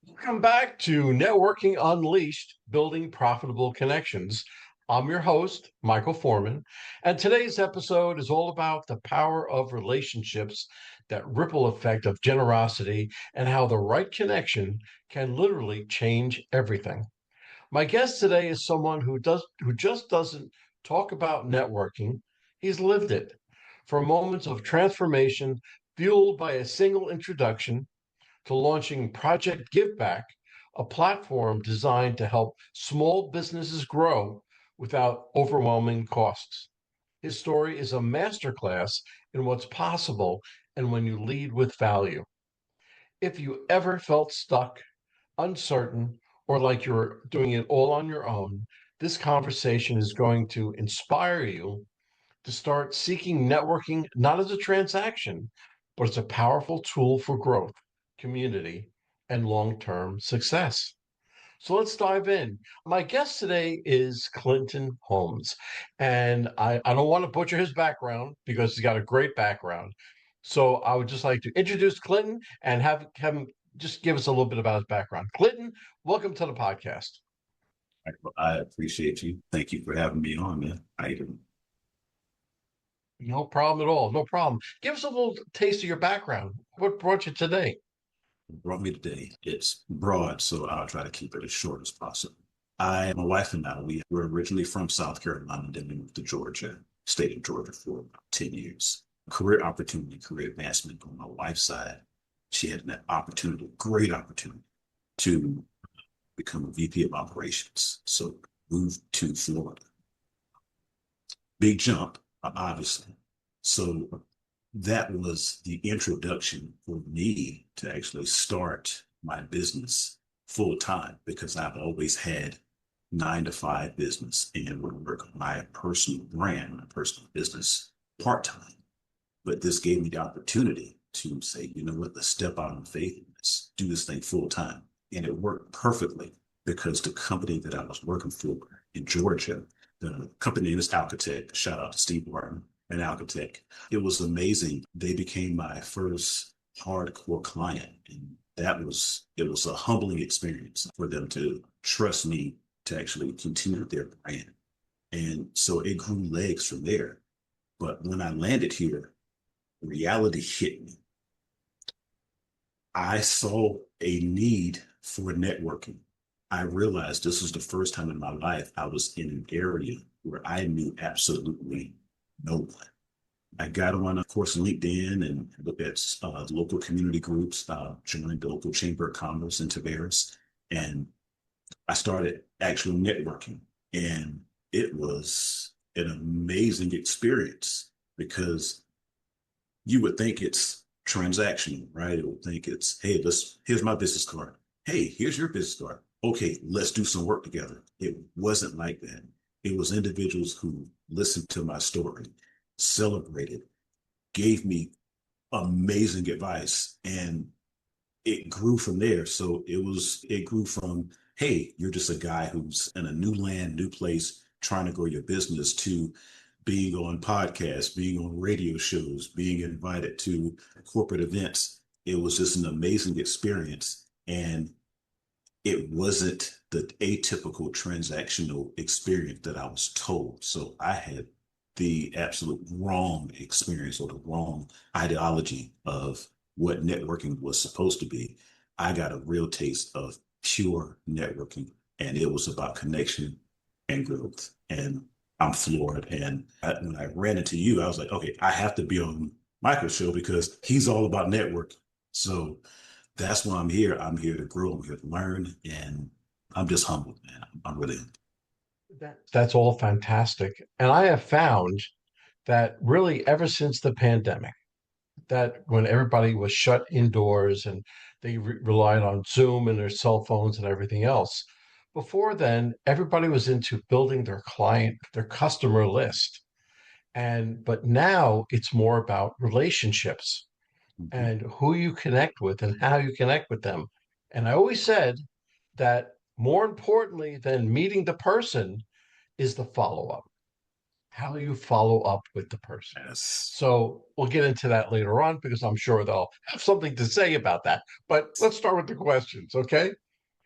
Welcome back to Networking Unleashed, Building Profitable Connections. I'm your host, Michael Forman, and today's episode is all about the power of relationships, that ripple effect of generosity, and how the right connection can literally change everything. My guest today is someone who just doesn't talk about networking, he's lived it. From moments of transformation fueled by a single introduction to launching Project Giveback, a platform designed to help small businesses grow without overwhelming costs. His story is a masterclass in what's possible and when you lead with value. If you ever felt stuck, uncertain, or like you're doing it all on your own, this conversation is going to inspire you to start seeking networking not as a transaction, but as a powerful tool for growth, community, and long term success. So let's dive in. My guest today is Clinton Holmes. And I don't want to butcher his background because he's got a great background. So I would just like to introduce Clinton and have him just give us a little bit about his background. Clinton, welcome to the podcast. I appreciate you. Thank you for having me on, man. How you doing? No problem at all. No problem. Give us a little taste of your background. What brought you today? What brought me today? It's broad, so I'll try to keep it as short as possible. My wife and I, we were originally from South Carolina, then we moved to Georgia, stayed in Georgia for about 10 years. Career opportunity, career advancement on my wife's side. She had an opportunity, great opportunity to become a VP of operations. So moved to Florida. Big jump, obviously. So that was the introduction for me to actually start my business full time because I've always had 9 to 5 business and would work on my personal brand, my personal business part time. But this gave me the opportunity to say, you know what, let's step out on faith and let's do this thing full time. And it worked perfectly because the company that I was working for in Georgia, the company name is Alcatech. Shout out to Steve Martin and Alcatech. It was amazing. They became my first hardcore client. And it was a humbling experience for them to trust me to actually continue their brand. And so it grew legs from there. But when I landed here, reality hit me. I saw a need for networking. I realized this was the first time in my life I was in an area where I knew absolutely no one. I got on, of course, LinkedIn and looked at local community groups, joined the local chamber of commerce in Tavares, and I started actually networking. And it was an amazing experience because you would think it's transactional, right? It would think it's, hey, here's my business card. Hey, here's your business card. Okay, let's do some work together. It wasn't like that. It was individuals who listened to my story, celebrated, gave me amazing advice, and it grew from there. So it grew from, hey, you're just a guy who's in a new land, new place, trying to grow your business to being on podcasts, being on radio shows, being invited to corporate events. It was just an amazing experience. And it wasn't the atypical transactional experience that I was told. So I had the absolute wrong experience or the wrong ideology of what networking was supposed to be. I got a real taste of pure networking, and it was about connection and growth. And I'm floored. And when I ran into you, I was like, okay, I have to be on Michael's show because he's all about network. So that's why I'm here. I'm here to grow. I'm here to learn. And I'm just humbled, man. I'm really humbled. That's all fantastic. And I have found that really ever since the pandemic, that when everybody was shut indoors and they relied on Zoom and their cell phones and everything else, before then, everybody was into building their client, their customer list. But now it's more about relationships Mhm. and who you connect with and how you connect with them. And I always said that more importantly than meeting the person is the follow up. How do you follow up with the person? Yes. So we'll get into that later on because I'm sure they'll have something to say about that. But let's start with the questions, okay?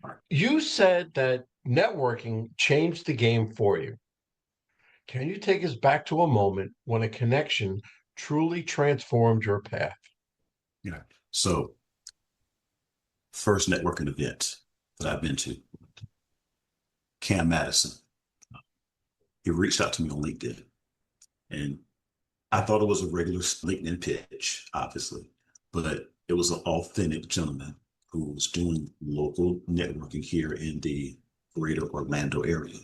All right. You said that networking changed the game for you. Can you take us back to a moment when a connection truly transformed your path? Yeah. So first networking event that I've been to, Cam Madison, he reached out to me on LinkedIn, and I thought it was a regular LinkedIn pitch, obviously, but it was an authentic gentleman who was doing local networking here in the greater Orlando area.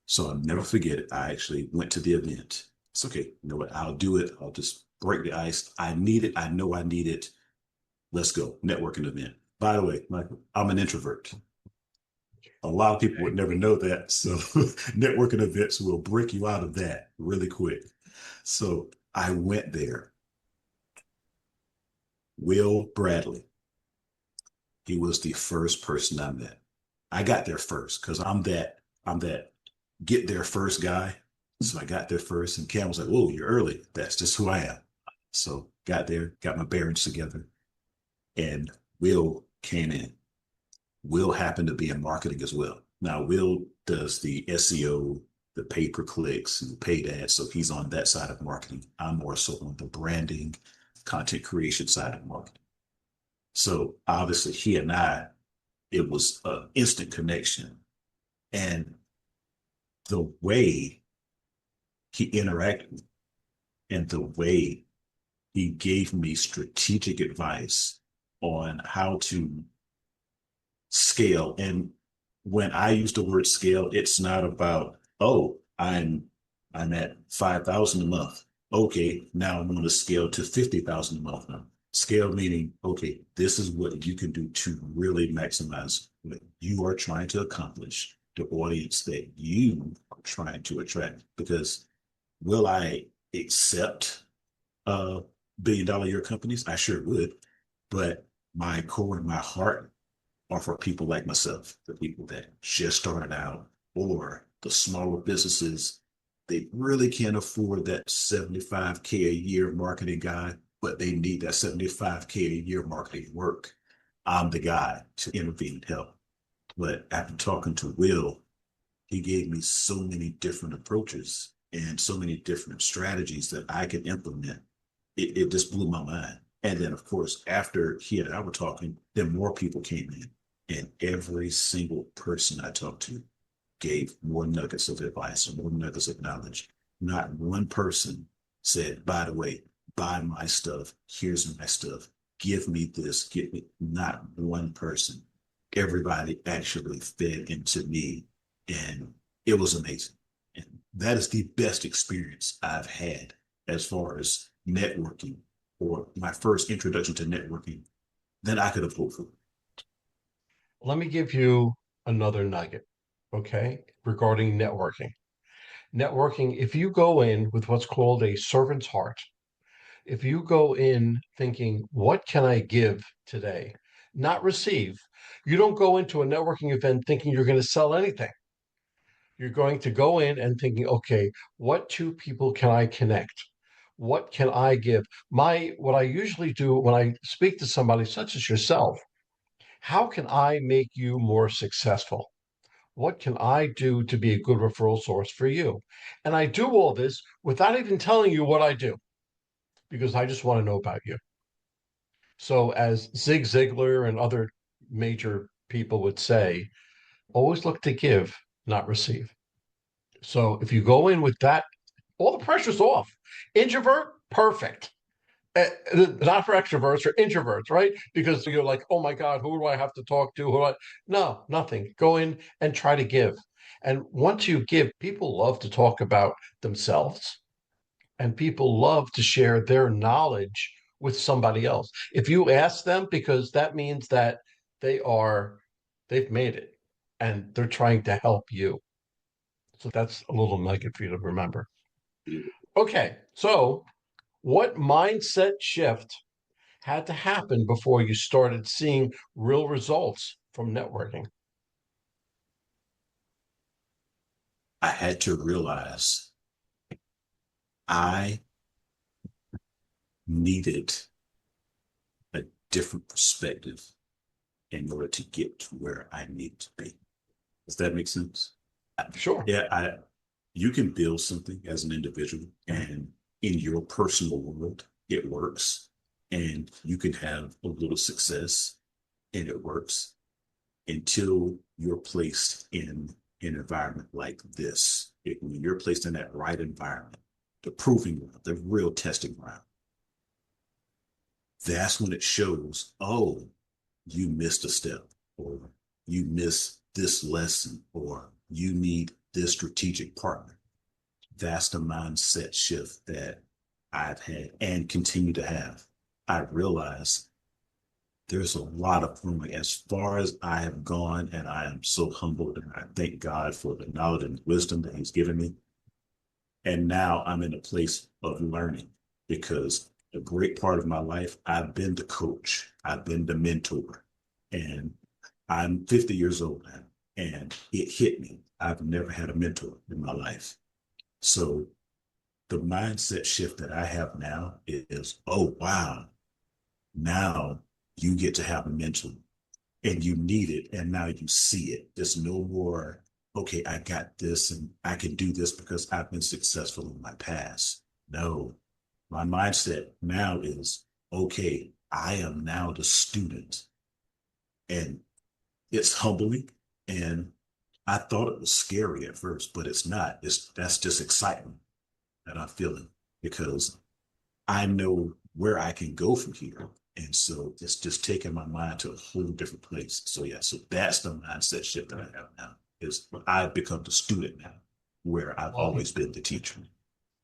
So I'll never forget it. I actually went to the event. It's okay. You know what? I'll do it. I'll just break the ice. I need it. I know I need it. Let's go. Networking event. By the way, Michael, I'm an introvert. A lot of people would never know that. So networking events will break you out of that really quick. So I went there. Will Bradley, he was the first person I met. I got there first because I'm that get there first guy. So I got there first, and Cam was like, "Oh, you're early." That's just who I am. So got there, got my bearings together, and Will came in. Will happened to be in marketing as well. Now, Will does the SEO, the pay per clicks, and the paid ads. So he's on that side of marketing. I'm more so on the branding, content creation side of marketing. So obviously, he and I, it was an instant connection. And the way he interacted and the way he gave me strategic advice on how to scale. And when I use the word scale, it's not about, oh, I'm at 5,000 a month. Okay, now I'm going to scale to 50,000 a month now. Scale meaning, okay, this is what you can do to really maximize what you are trying to accomplish, the audience that you are trying to attract. Because will I accept $1 billion year companies? I sure would. But my core and my heart are for people like myself, the people that just started out or the smaller businesses. They really can't afford that 75K a year marketing guy, but they need that 75K a year marketing work. I'm the guy to intervene and help. But after talking to Will, he gave me so many different approaches and so many different strategies that I could implement. It just blew my mind. And then, of course, after he and I were talking, then more people came in. And every single person I talked to gave more nuggets of advice and more nuggets of knowledge. Not one person said, by the way, buy my stuff. Here's my stuff. Give me this. Give me. Not one person. Everybody actually fed into me. And it was amazing. And that is the best experience I've had as far as networking or my first introduction to networking that I could have hoped for. Let me give you another nugget, okay, regarding networking. Networking, if you go in with what's called a servant's heart, if you go in thinking, what can I give today? Not receive. You don't go into a networking event thinking you're going to sell anything. You're going to go in and thinking, okay, what two people can I connect? What can I give? What I usually do when I speak to somebody such as yourself, how can I make you more successful? What can I do to be a good referral source for you? And I do all this without even telling you what I do because I just want to know about you. So, as Zig Ziglar and other major people would say, always look to give, not receive. So, if you go in with that, all the pressure's off. Introvert, perfect. Not for extroverts or introverts, right? Because you're like, oh my God, who do I have to talk to? No, nothing. Go in and try to give. And once you give, people love to talk about themselves and people love to share their knowledge with somebody else. If you ask them, because that means that they are, they've made it and they're trying to help you. So that's a little nugget for you to remember. Okay. So what mindset shift had to happen before you started seeing real results from networking? I had to realize I needed a different perspective in order to get to where I need to be. Does that make sense? Sure. Yeah, you can build something as an individual, and in your personal world, it works, and you can have a little success, and it works until you're placed in an environment like this. When you're placed in that right environment, the proving ground, the real testing ground, that's when it shows, oh, you missed a step, or you missed this lesson, or you need this strategic partner. That's the mindset shift that I've had and continue to have. I realize there's a lot of room as far as I have gone, and I am so humbled, and I thank God for the knowledge and wisdom that He's given me. And now I'm in a place of learning, because a great part of my life, I've been the coach, I've been the mentor, and I'm 50 years old now, and it hit me. I've never had a mentor in my life. So the mindset shift that I have now is, oh, wow, now you get to have a mentor, and you need it, and now you see it. There's no more, okay, I got this and I can do this because I've been successful in my past. No, my mindset now is, okay, I am now the student, and it's humbling. And I thought it was scary at first, but it's not. That's just excitement that I'm feeling, because I know where I can go from here. And so it's just taking my mind to a whole different place. So yeah, so that's the mindset shift that I have now. Is I've become the student now, where I've Well, always been the teacher.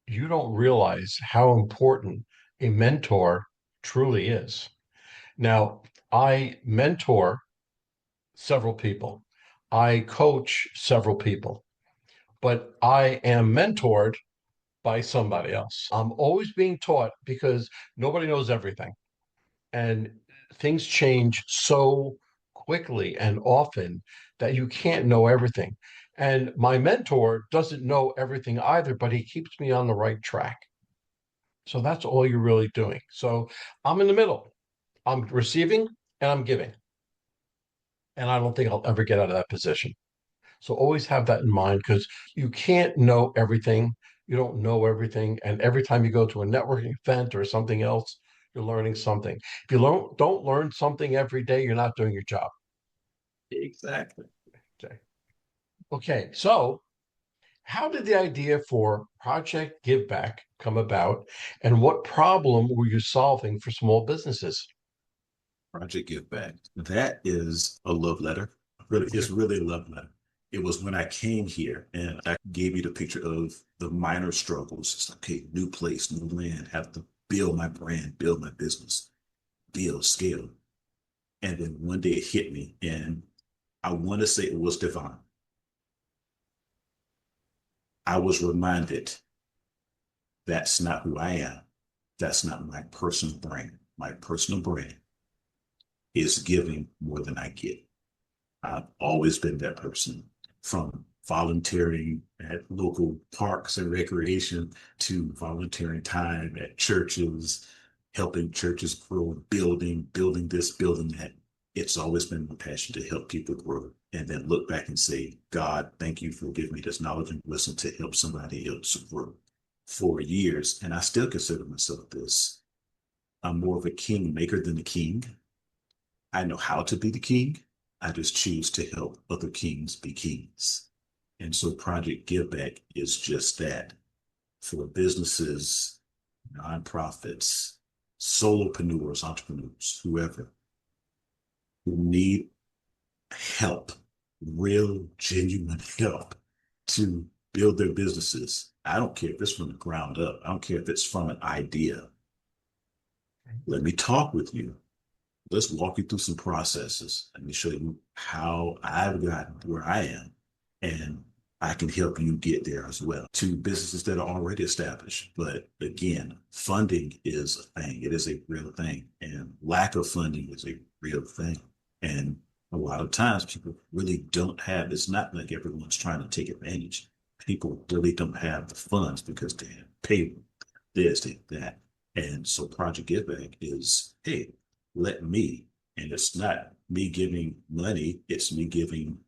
you don't realize how important a mentor truly is. Now, I mentor several people, I coach several people, but I am mentored by somebody else. I'm always being taught because nobody knows everything. And things change so quickly and often that you can't know everything. And my mentor doesn't know everything either, but he keeps me on the right track. So that's all you're really doing. So I'm in the middle. I'm receiving and I'm giving. And I don't think I'll ever get out of that position. So always have that in mind, because you can't know everything. You don't know everything. And every time you go to a networking event or something else, you're learning something. If you don't learn something every day, you're not doing your job. Exactly. Okay. Okay. So how did the idea for Project Giveback come about? And what problem were you solving for small businesses? Project Give Back. That is a love letter. Really, it's really a love letter. It was when I came here and I gave you the picture of the minor struggles. It's like, okay, new place, new land, have to build my brand, build my business, build, scale. And then one day it hit me, and I want to say it was divine. I was reminded that's not who I am. That's not my personal brand. My personal brand is giving more than I get. I've always been that person, from volunteering at local parks and recreation to volunteering time at churches, helping churches grow, building this, building that. It's always been my passion to help people grow, and then look back and say, God, thank you for giving me this knowledge and wisdom to help somebody else grow. For years, and I still consider myself this, I'm more of a king maker than a king. I know how to be the king. I just choose to help other kings be kings. And so Project Giveback is just that, for businesses, nonprofits, solopreneurs, entrepreneurs, whoever, who need help, real, genuine help to build their businesses. I don't care if it's from the ground up. I don't care if it's from an idea. Let me talk with you. Let's walk you through some processes. Let me show you how I've gotten where I am, and I can help you get there as well. To businesses that are already established. But again, funding is a thing. It is a real thing. And lack of funding is a real thing. And a lot of times people really don't have, it's not like everyone's trying to take advantage. People really don't have the funds because they have payroll. this, take that. And so Project Giveback is, hey, let me, and it's not me giving money, it's me giving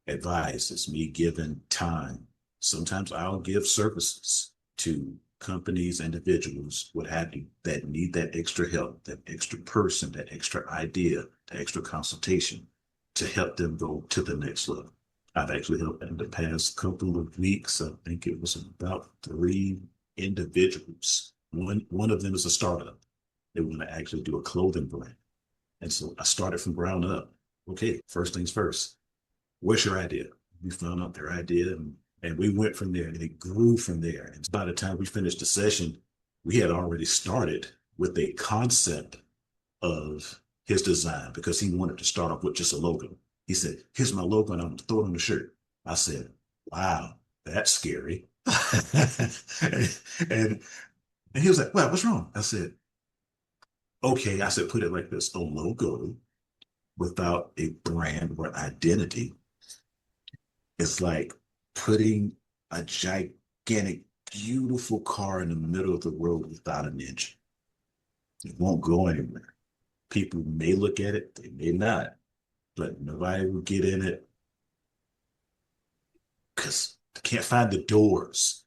advice, it's me giving time. Sometimes I'll give services to companies, individuals, what have you, that need that extra help, that extra person, that extra idea, that extra consultation to help them go to the next level. I've actually helped in the past couple of weeks. I think it was about 3 individuals. One of them is a startup. They want to actually do a clothing brand. And so I started from ground up. Okay, first things first. What's your idea? We found out their idea and we went from there and it grew from there. And by the time we finished the session, we had already started with a concept of his design because he wanted to start off with just a logo. He said, here's my logo and I'm going to throw it on the shirt. I said, wow, that's scary. and, and he was like, well, what's wrong? I said, okay. I said, put it like this, a logo without a brand or identity is like putting a gigantic, beautiful car in the middle of the road without an engine. It won't go anywhere. People may look at it, they may not, but nobody will get in it because they can't find the doors.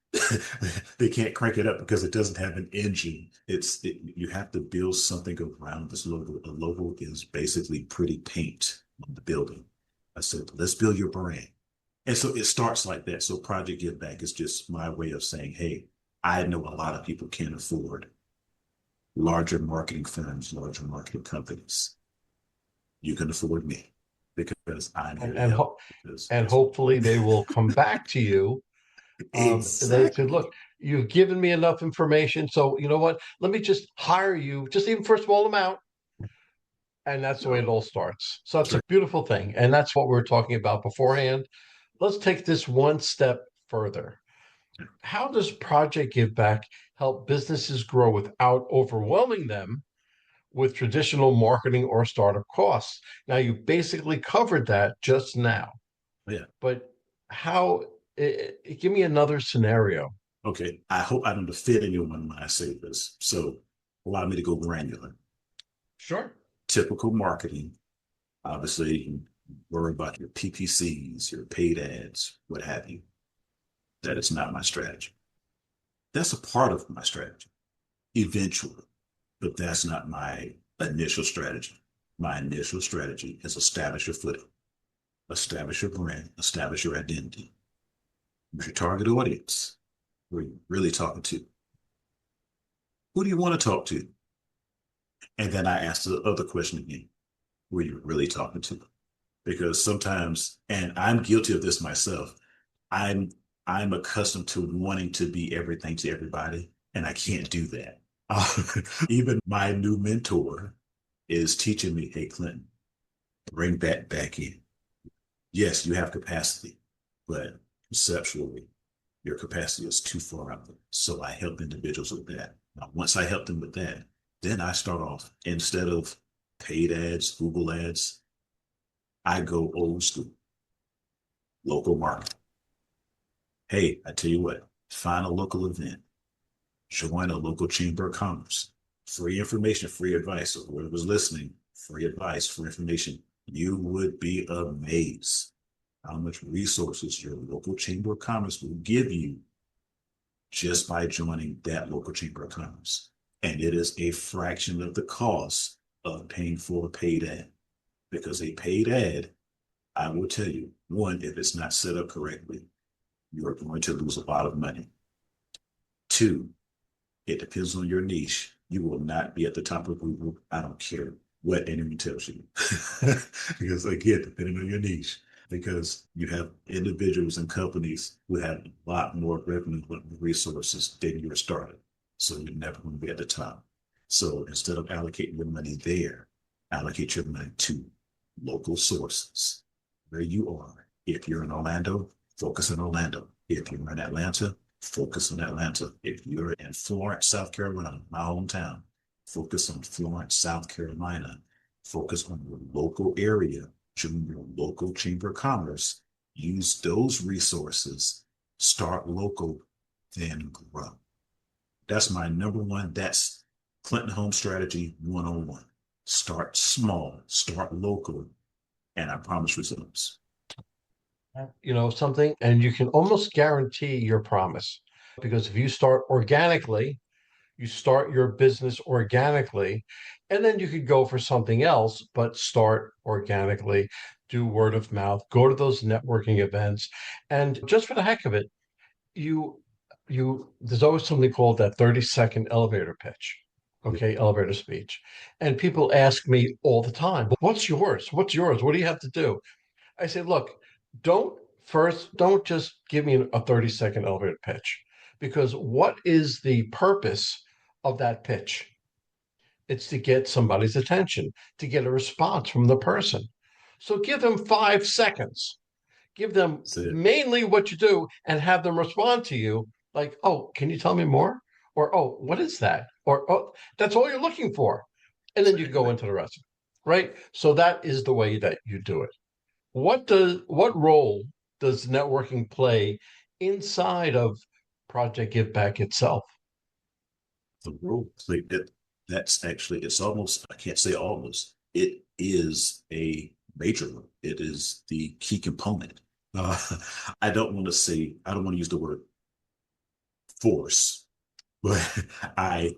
They can't crank it up because it doesn't have an engine. You have to build something around this logo. A logo is basically pretty paint on the building. I said, let's build your brand. And so it starts like that. So Project Giveback is just my way of saying, hey, I know a lot of people can't afford larger marketing firms, larger marketing companies. You can afford me because I'm here and to and, help. ho- Because and that's hopefully they will come back to you. They said, exactly. look, you've given me enough information. So you know what? Let me just hire you, just even for a small amount. And that's the way it No, all starts. So it's that's a right. beautiful thing. And that's what we were talking about beforehand. Let's take this one step further. How does Project Give Back help businesses grow without overwhelming them with traditional marketing or startup costs? Now, you basically covered that just now, Yeah. but how, give me another scenario. Okay. I hope I don't offend anyone when I say this. So allow me to go granular. Sure. Typical marketing, obviously, you can worry about your PPCs, your paid ads, what have you. That is not my strategy. That's a part of my strategy eventually, but that's not my initial strategy. My initial strategy is establish your footing, establish your brand, establish your identity. Who's your target audience? Who are you really talking to? Who do you want to talk to? And then I ask the other question again. Who are you really talking to? Because sometimes, and I'm guilty of this myself, I'm I'm accustomed to wanting to be everything to everybody, and I can't do that. Even my new mentor is teaching me, hey, Clinton, bring that back in. Yes, you have capacity, but conceptually, your capacity is too far out there. So I help individuals with that. Now, once I help them with that, then I start off instead of paid ads, Google ads, I go old school, local market. Hey, I tell you what, find a local event, join a local chamber of commerce, free information, free advice. So whoever was listening, free advice, free information. You would be amazed how much resources your local chamber of commerce will give you just by joining that local chamber of commerce. And it is a fraction of the cost of paying for a paid ad. Because a paid ad, I will tell you, one, if it's not set up correctly, you are going to lose a lot of money. Two, it depends on your niche. You will not be at the top of Google. I don't care what anyone tells you. Because again, depending on your niche, because you have individuals and companies who have a lot more revenue resources than your startup. So you're never going to be at the top. So instead of allocating your money there, allocate your money to local sources where you are. If you're in Orlando, focus in Orlando. If you're in Atlanta, focus on Atlanta. If you're in Florence, South Carolina, my hometown, focus on Florence, South Carolina. Focus on your local area, join your local chamber of commerce. Use those resources, start local, then grow. That's my number one. That's Clinton Holmes strategy 101. Start small, start local, and I promise results. Something, and you can almost guarantee your promise because if you start organically, you start your business organically, and then you could go for something else, but start organically, do word of mouth, go to those networking events, and just for the heck of it, you there's always something called that 30-second elevator pitch. Okay, elevator speech. And people ask me all the time, what's yours? What's yours? What do you have to do? I say, look, don't just give me a 30-second elevator pitch, because what is the purpose of that pitch? It's to get somebody's attention, to get a response from the person. So give them 5 seconds. Give them That's it. mainly what you do and have them respond to you like, oh, can you tell me more? Or, oh, what is that? Or, oh, that's all you're looking for. And then you go Exactly. into the rest, right? So that is the way that you do it. What role does networking play inside of Project Giveback itself? The role play that's actually it's almost I can't say almost it is a major role. It is the key component. Uh, I don't want to use the word force, but I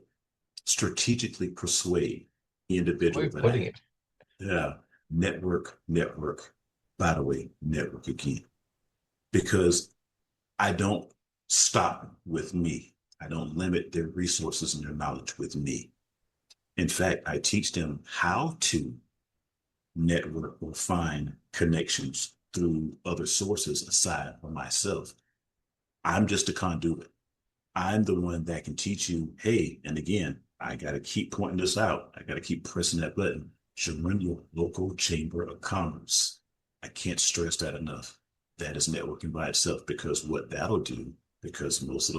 strategically persuade the How are individual you that I putting have. it? Yeah, network. By the way, network again because I don't stop with me. I don't limit their resources and their knowledge with me. In fact, I teach them how to network or find connections through other sources aside from myself. I'm just a conduit. I'm the one that can teach you, hey, and again, I got to keep pointing this out. I got to keep pressing that button. Join your local chamber of commerce. I can't stress that enough. That is networking by itself because what that'll do, because most of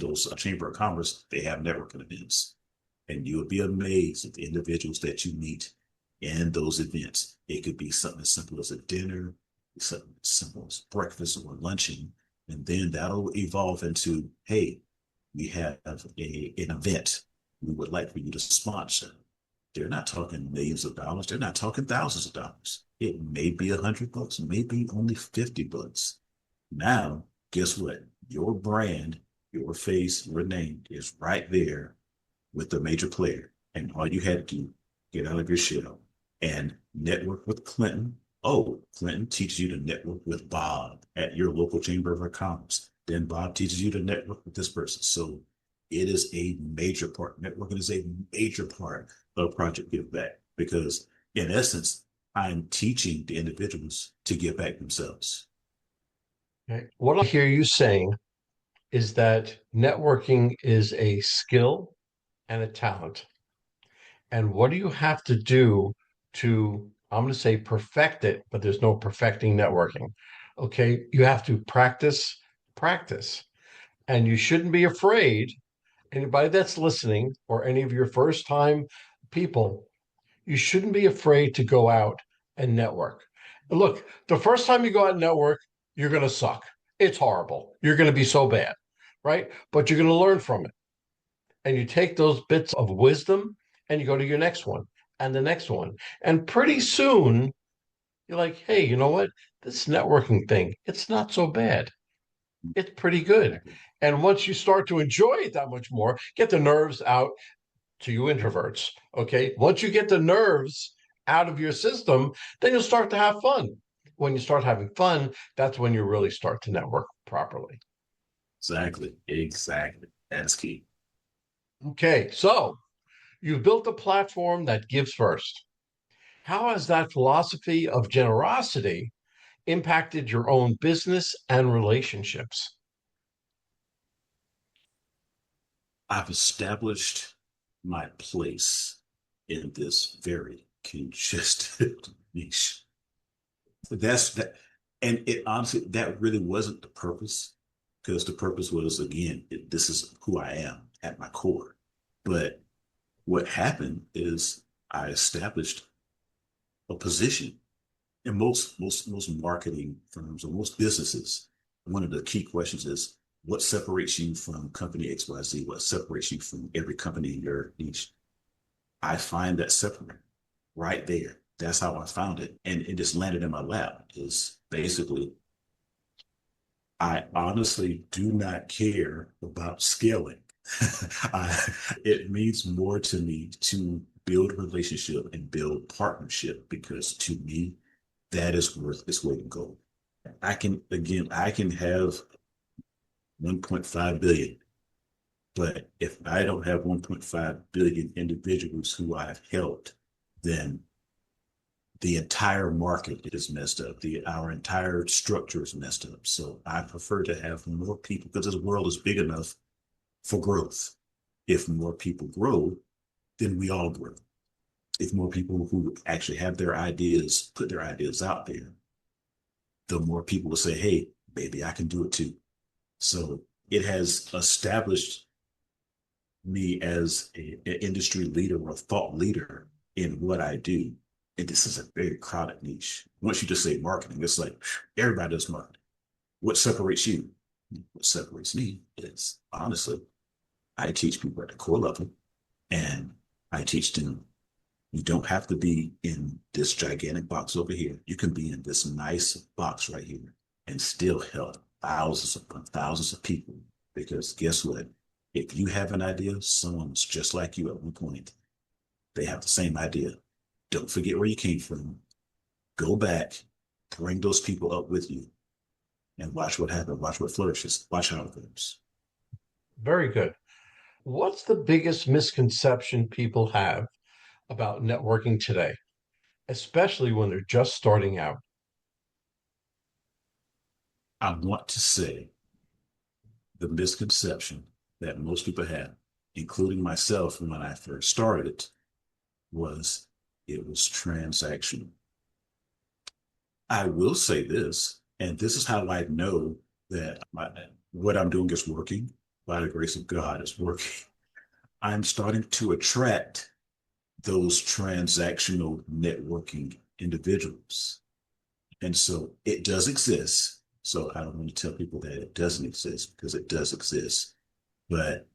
those chamber of commerce, they have networking events. And you'll be amazed at the individuals that you meet in those events. It could be something as simple as a dinner, something as simple as breakfast or luncheon. And then that'll evolve into, hey, we have an event we would like for you to sponsor. They're not talking millions of dollars. They're not talking thousands of dollars. It may be $100, maybe only $50. Now, guess what? Your brand, your face, your name is right there with the major player. And all you had to do, get out of your shell and network with Clinton. Oh, Clinton teaches you to network with Bob at your local chamber of commerce. Then Bob teaches you to network with this person. So it is a major part. Networking is a major part of Project Give Back because, in essence, I'm teaching the individuals to give back themselves. Okay. What I hear you saying is that networking is a skill and a talent. And what do you have to do to, I'm going to say perfect it, but there's no perfecting networking. Okay. You have to practice, practice. And you shouldn't be afraid. Anybody that's listening or any of your first time people, you shouldn't be afraid to go out and network. Look, the first time you go out and network, you're going to suck. It's horrible. You're going to be so bad, right? But you're going to learn from it. And you take those bits of wisdom and you go to your next one and the next one. And pretty soon you're like, hey, you know what? This networking thing, it's not so bad. It's pretty good. Exactly. And once you start to enjoy it that much more, get the nerves out to you introverts. Okay. Once you get the nerves out of your system, then you'll start to have fun. When you start having fun, that's when you really start to network properly. Exactly. That's key. Okay. So you've built a platform that gives first. How has that philosophy of generosity impacted your own business and relationships? I've established my place in this very congested niche. That's that. And it honestly, that really wasn't the purpose because the purpose was, again, this is who I am at my core. But what happened is I established a position in most marketing firms or most businesses. One of the key questions is, What separates you from company XYZ? What separates you from every company in your niche? I find that separate right there. That's how I found it. And it just landed in my lap is basically, I honestly do not care about scaling. I, it means more to me to build relationship and build partnership because to me, that is worth its weight in gold. I can have 1.5 billion, but if I don't have 1.5 billion individuals who I've helped, then the entire market is messed up. Our entire structure is messed up. So I prefer to have more people because this world is big enough for growth. If more people grow, then we all grow. If more people who actually have their ideas, put their ideas out there, the more people will say, hey, maybe I can do it too. So it has established me as an industry leader or a thought leader in what I do. And this is a very crowded niche. Once you just say marketing, it's like everybody does marketing. What separates you? What separates me is honestly, I teach people at the core level and I teach them you don't have to be in this gigantic box over here. You can be in this nice box right here and still help thousands of people. Because guess what? If you have an idea, someone's just like you at one point. They have the same idea. Don't forget where you came from. Go back, bring those people up with you, and watch what happens. Watch what flourishes. Watch how it goes. Very good. What's the biggest misconception people have about networking today, especially when they're just starting out? I want to say the misconception that most people have, including myself when I first started, was it was transactional. I will say this, and this is how I know that what I'm doing is working. By the grace of God, is working. I'm starting to attract those transactional networking individuals. And so it does exist. So I don't want to tell people that it doesn't exist because it does exist. But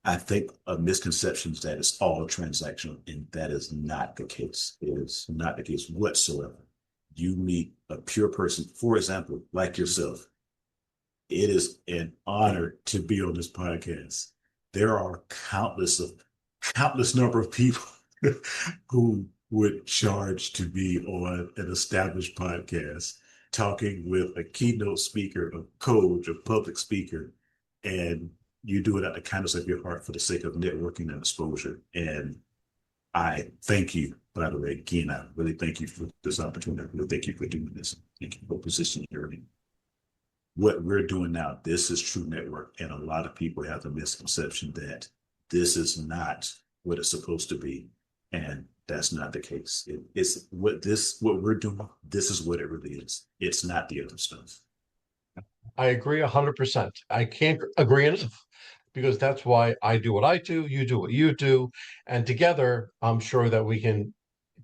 I think a misconception is that it's all transactional, and that is not the case. It is not the case whatsoever. You meet a pure person, for example, like yourself. It is an honor to be on this podcast. There are countless number of people who would charge to be on an established podcast, talking with a keynote speaker, a coach, a public speaker, and you do it out of the kindness of your heart for the sake of networking and exposure. And I thank you, by the way, again, I really thank you for this opportunity. I really thank you for doing this. Thank you for positioning your what we're doing now. This is true network. And a lot of people have the misconception that this is not what it's supposed to be. And that's not the case. It's what we're doing. This is what it really is. It's not the other stuff. I agree 100%. I can't agree enough because that's why I do what I do, you do what you do, and together, I'm sure that we can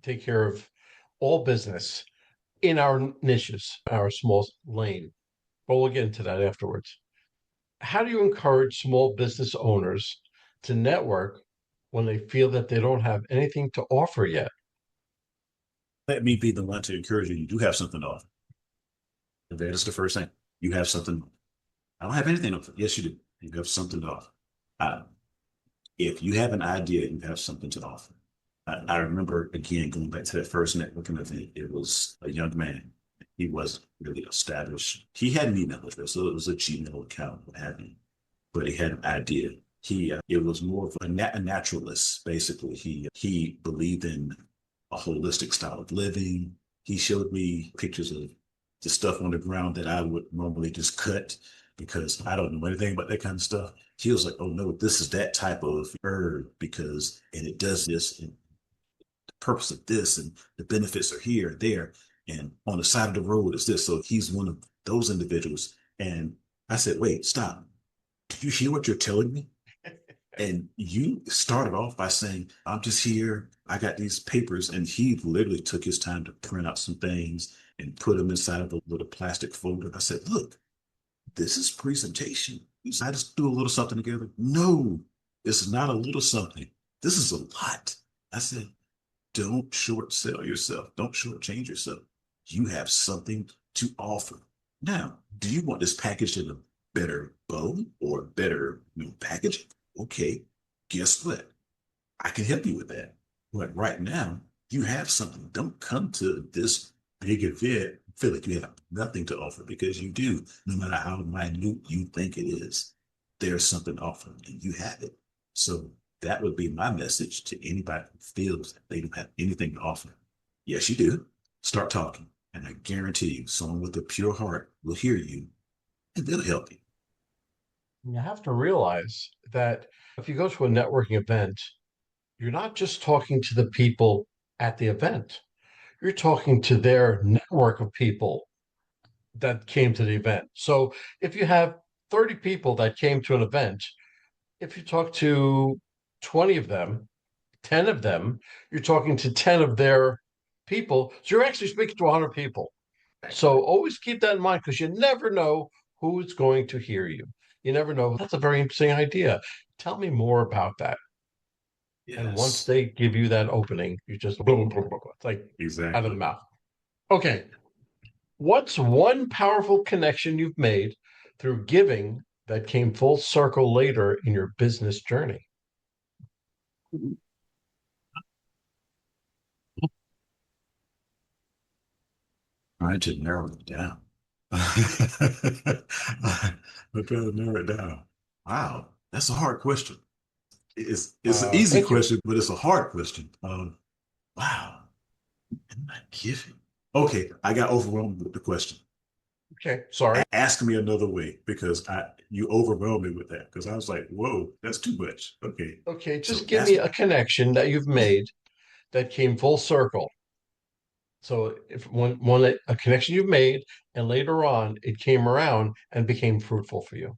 take care of all business in our niches, our small lane. But we'll get into that afterwards. How do you encourage small business owners to network when they feel that they don't have anything to offer yet? Let me be the one to encourage you. You do have something to offer. That is the first thing. You have something. I don't have anything to offer. Yes, you do. You have something to offer. Uh, if you have an idea, you have something to offer. I remember again going back to that first networking event. It was a young man. He wasn't really established. He had an email address, so it was a Gmail account, what have you. But he had an idea. It was more of a naturalist. Basically, he believed in a holistic style of living. He showed me pictures of the stuff on the ground that I would normally just cut because I don't know anything about that kind of stuff. He was like, "Oh no, this is that type of herb because and it does this and the purpose of this and the benefits are here and there and on the side of the road is this." So he's one of those individuals. And I said, "Wait, stop. Do you hear what you're telling me?" And you started off by saying, "I'm just here. I got these papers." And he literally took his time to print out some things and put them inside of a little plastic folder. I said, "Look, this is presentation. You said, I just do a little something together. No, it's not a little something. This is a lot. I said, don't short sell yourself. Don't shortchange yourself. You have something to offer. Now, do you want this packaged in a better bow or better packaging? Okay, guess what? I can help you with that. But right now, you have something. Don't come to this big event feel like you have nothing to offer because you do, no matter how minute you think it is. There's something to offer and you have it. So that would be my message to anybody who feels that they don't have anything to offer. Yes, you do. Start talking. And I guarantee you, someone with a pure heart will hear you and they'll help you. You have to realize that if you go to a networking event, you're not just talking to the people at the event, you're talking to their network of people that came to the event. So if you have 30 people that came to an event, if you talk to 20 of them, 10 of them, you're talking to 10 of their people. So you're actually speaking to 100 people. So always keep that in mind because you never know who's going to hear you. You never know. That's a very interesting idea. Tell me more about that. And once Yes, they give you that opening, you just it's like out of the exactly. mouth. Okay. What's one powerful connection you've made through giving that came full circle later in your business journey? Trying to narrow it down. I'm trying to narrow it down. Wow, that's a hard question. It's an easy Thank you. question, but it's a hard question. Wow, am I giving? Okay, I got overwhelmed with the question. Okay. Sorry. Ask me another way because I you overwhelmed me with that because I was like, whoa, that's too much. Okay, Okay. so Just give me ask a connection that you've made that came full circle. So if a connection you've made and later on it came around and became fruitful for you.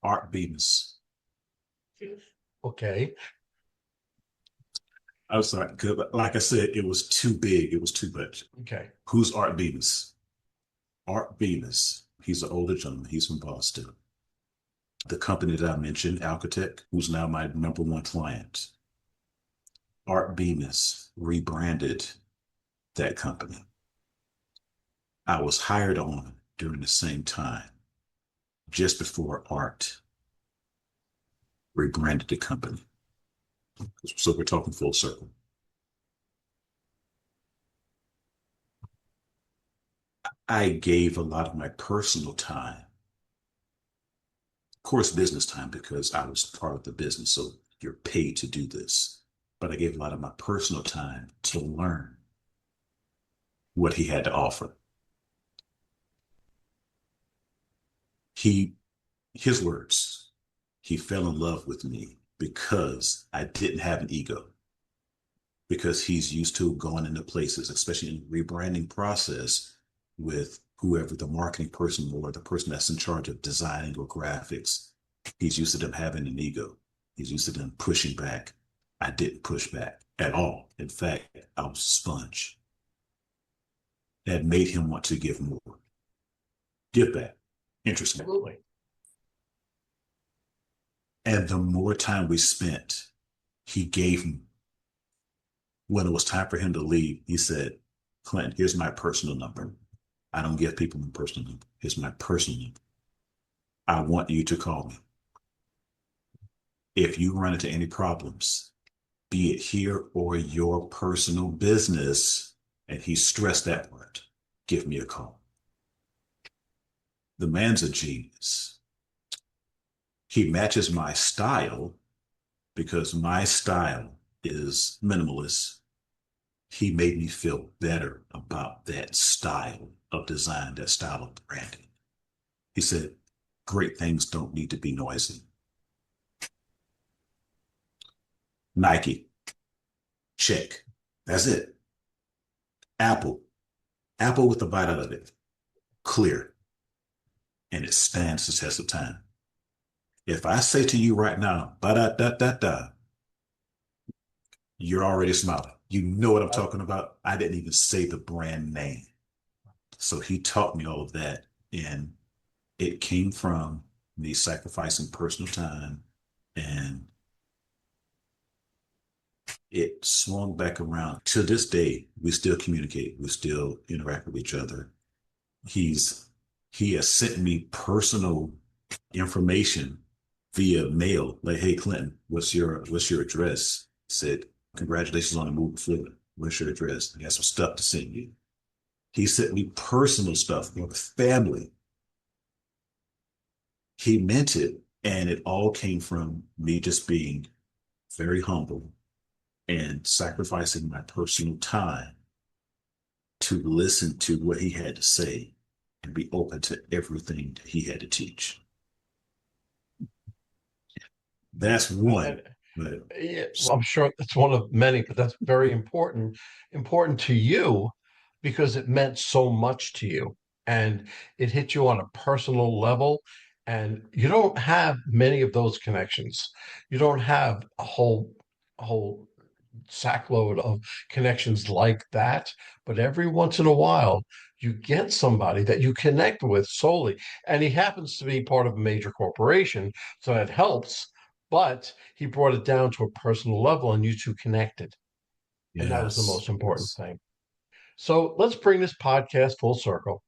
Art Bemis. Okay. I'm sorry, because like I said, it was too big. It was too much. Okay. Who's Art Bemis? Art Bemis. He's an older gentleman. He's from Boston. The company that I mentioned, Alcatech, who's now my number one client. Art Bemis rebranded that company. I was hired on during the same time, just before Art rebranded the company. So we're talking full circle. I gave a lot of my personal time, of course, business time, because I was part of the business. So you're paid to do this. But I gave a lot of my personal time to learn what he had to offer. He, his words, he fell in love with me because I didn't have an ego, because he's used to going into places, especially in the rebranding process with whoever the marketing person or the person that's in charge of designing or graphics. He's used to them having an ego. He's used to them pushing back. I didn't push back at all. In fact, I was a sponge. That made him want to give more. Give back. Interesting. Absolutely. And the more time we spent, he gave me. When it was time for him to leave, he said, Clinton, here's my personal number. I don't give people my personal number. Here's my personal number. I want you to call me. If you run into any problems, be it here or your personal business, and he stressed that word, give me a call. The man's a genius. He matches my style because my style is minimalist. He made me feel better about that style of design, that style of branding. He said, great things don't need to be noisy. Nike, check. That's it. Apple, Apple with the bite out of it. Clear. And it stands the test of time. If I say to you right now, ba da da da da, you're already smiling. You know what I'm I, talking about. I didn't even say the brand name. So he taught me all of that in It came from me sacrificing personal time, and it swung back around. To this day, we still communicate, we still interact with each other. He has sent me personal information via mail, like, hey Clinton, what's your address? Said, congratulations on the move to Florida. What's your address? I got some stuff to send you. He sent me personal stuff with family. He meant it, and it all came from me just being very humble and sacrificing my personal time to listen to what he had to say and be open to everything that he had to teach. That's one. And But yeah, well, I'm sure it's one of many, but that's very important to you because it meant so much to you and it hit you on a personal level. And you don't have many of those connections. You don't have a whole sackload of connections like that. But every once in a while, you get somebody that you connect with solely. And he happens to be part of a major corporation, so that helps. But he brought it down to a personal level and you two connected. And that was the yes, most important yes. thing. So let's bring this podcast full circle.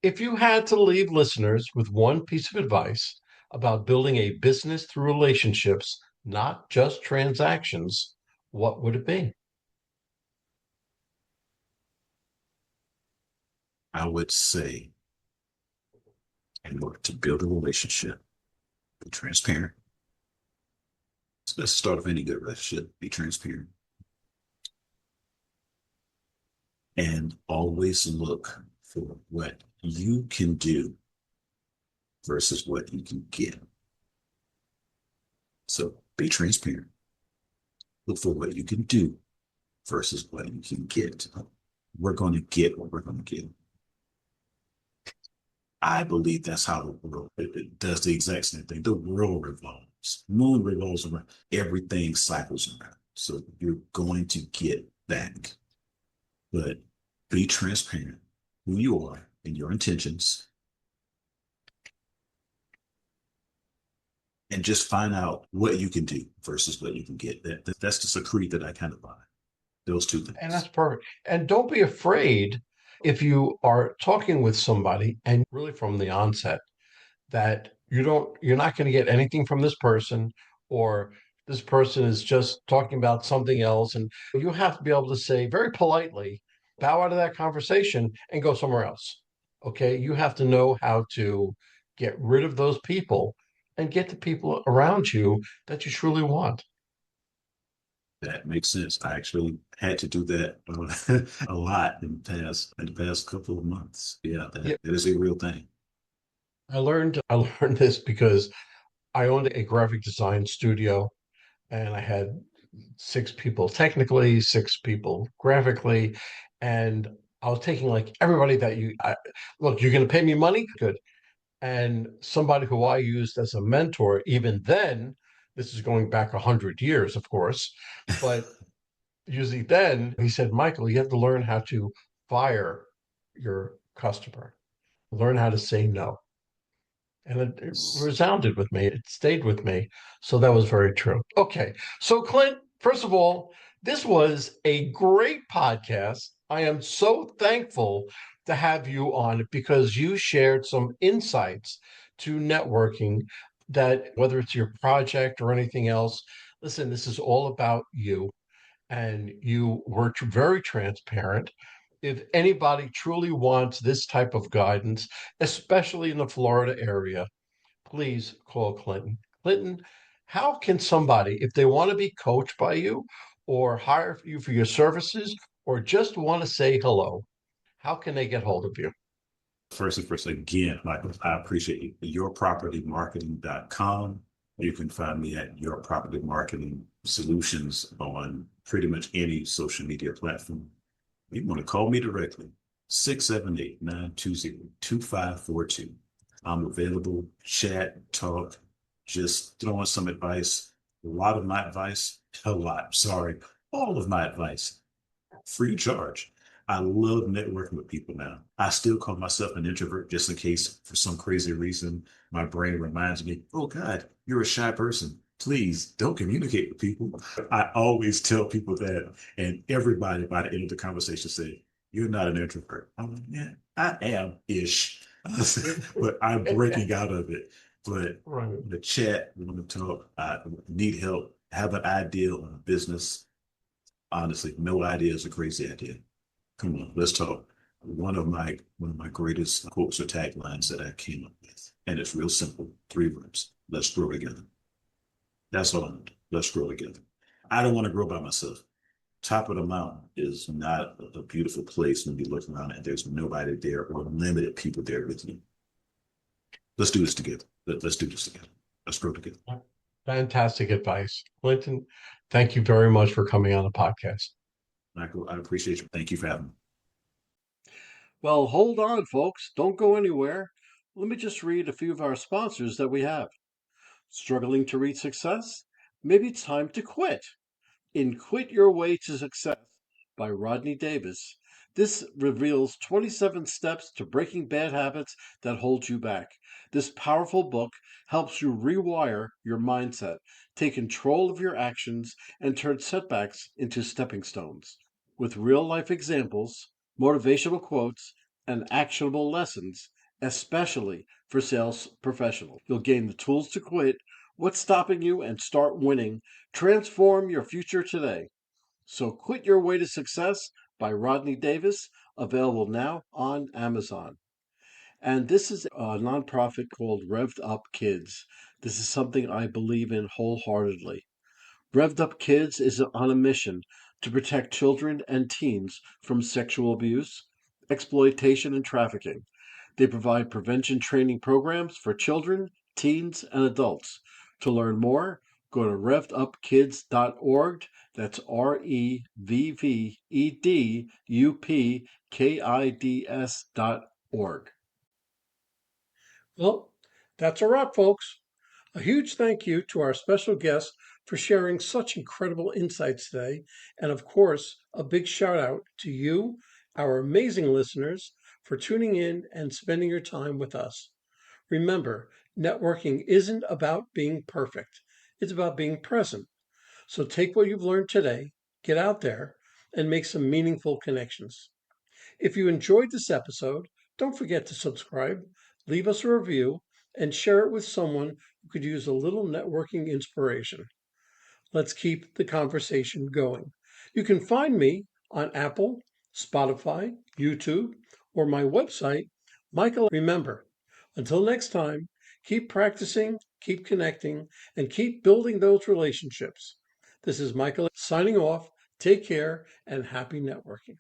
If you had to leave listeners with one piece of advice about building a business through relationships, not just transactions, what would it be? I would say, in order to build a relationship, be transparent. That's the start of any good relationship. Be transparent. And always look for what you can do versus what you can get. So be transparent. Look for what you can do versus what you can get. We're going to get what we're going to get. I believe that's how the world it does the exact same thing. The world revolves, moon revolves around, everything cycles around. So you're going to get back, but be transparent who you are and your intentions, and just find out what you can do versus what you can get. That's just a creed that I kind of buy. Those two And things. that's perfect. And don't be afraid if you are talking with somebody and really from the onset that you're not going to get anything from this person, or this person is just talking about something else. And you have to be able to say very politely, bow out of that conversation and go somewhere else. Okay. You have to know how to get rid of those people and get the people around you that you truly want. That makes sense. I actually had to do that a lot in the past couple of months. Yeah, Yeah. that is a real thing. I learned this because I owned a graphic design studio and I had six people technically, six people graphically, and I was taking like everybody that look, you're going to pay me money, good. And somebody who I used as a mentor, even then, this is going back 100 years, of course, but usually then he said, Michael, you have to learn how to fire your customer, learn how to say no. And it resounded with me. It stayed with me. So that was very true. Okay. So, Clint, first of all, this was a great podcast. I am so thankful to have you on it because you shared some insights to networking that, whether it's your project or anything else, listen, this is all about you. And you were very transparent. If anybody truly wants this type of guidance, especially in the Florida area, please call Clinton. Clinton, how can somebody, if they want to be coached by you or hire you for your services or just want to say hello, how can they get hold of you? First and first, again, Michael, I appreciate you. Yourpropertymarketing.com. You can find me at Your Property Marketing Solutions on pretty much any social media platform. You want to call me directly, 678-920-2542. I'm available, chat, talk, just throwing some advice. A lot, sorry, all of my advice, free of charge. I love networking with people now. I still call myself an introvert just in case for some crazy reason my brain reminds me, oh God, you're a shy person. Please don't communicate with people. I always tell people that, and everybody by the end of the conversation say, you're not an introvert. I'm like, yeah, I am ish, but I'm breaking out of it. But Right. the chat, want to talk, I need help, have an idea on a business. Honestly, no idea is a crazy idea. Come on, let's talk. One of my greatest quotes or taglines that I came up with, and it's real simple, 3 words. Let's grow together. That's all I want. Let's grow together. I don't want to grow by myself. Top of the mountain is not a beautiful place when you look around and there's nobody there or limited people there with you. Let's do this together. Let's do this together. Let's grow together. Fantastic advice. Clinton, thank you very much for coming on the podcast. Michael, I appreciate you. Thank you for having me. Well, hold on, folks. Don't go anywhere. Let me just read a few of our sponsors that we have. Struggling to reach success? Maybe it's time to quit. In Quit Your Way to Success by Rodney Davis, this reveals 27 steps to breaking bad habits that hold you back. This powerful book helps you rewire your mindset, take control of your actions, and turn setbacks into stepping stones. With real life examples, motivational quotes, and actionable lessons, especially for sales professionals, you'll gain the tools to quit what's stopping you and start winning. Transform your future today. So Quit Your Way to Success by Rodney Davis, available now on Amazon. And this is a nonprofit called Revved Up Kids. This is something I believe in wholeheartedly. Revved Up Kids is on a mission to protect children and teens from sexual abuse, exploitation, and trafficking. They provide prevention training programs for children, teens, and adults. To learn more, go to revvedupkids.org. That's REVVEDUPKIDS.org. Well, that's a wrap, folks. A huge thank you to our special guest for sharing such incredible insights today. And of course, a big shout out to you, our amazing listeners, for tuning in and spending your time with us. Remember, networking isn't about being perfect, it's about being present. So take what you've learned today, get out there, and make some meaningful connections. If you enjoyed this episode, don't forget to subscribe, leave us a review, and share it with someone who could use a little networking inspiration. Let's keep the conversation going. You can find me on Apple, Spotify, YouTube, or my website, Michael. Remember, until next time, keep practicing, keep connecting, and keep building those relationships. This is Michael signing off. Take care and happy networking.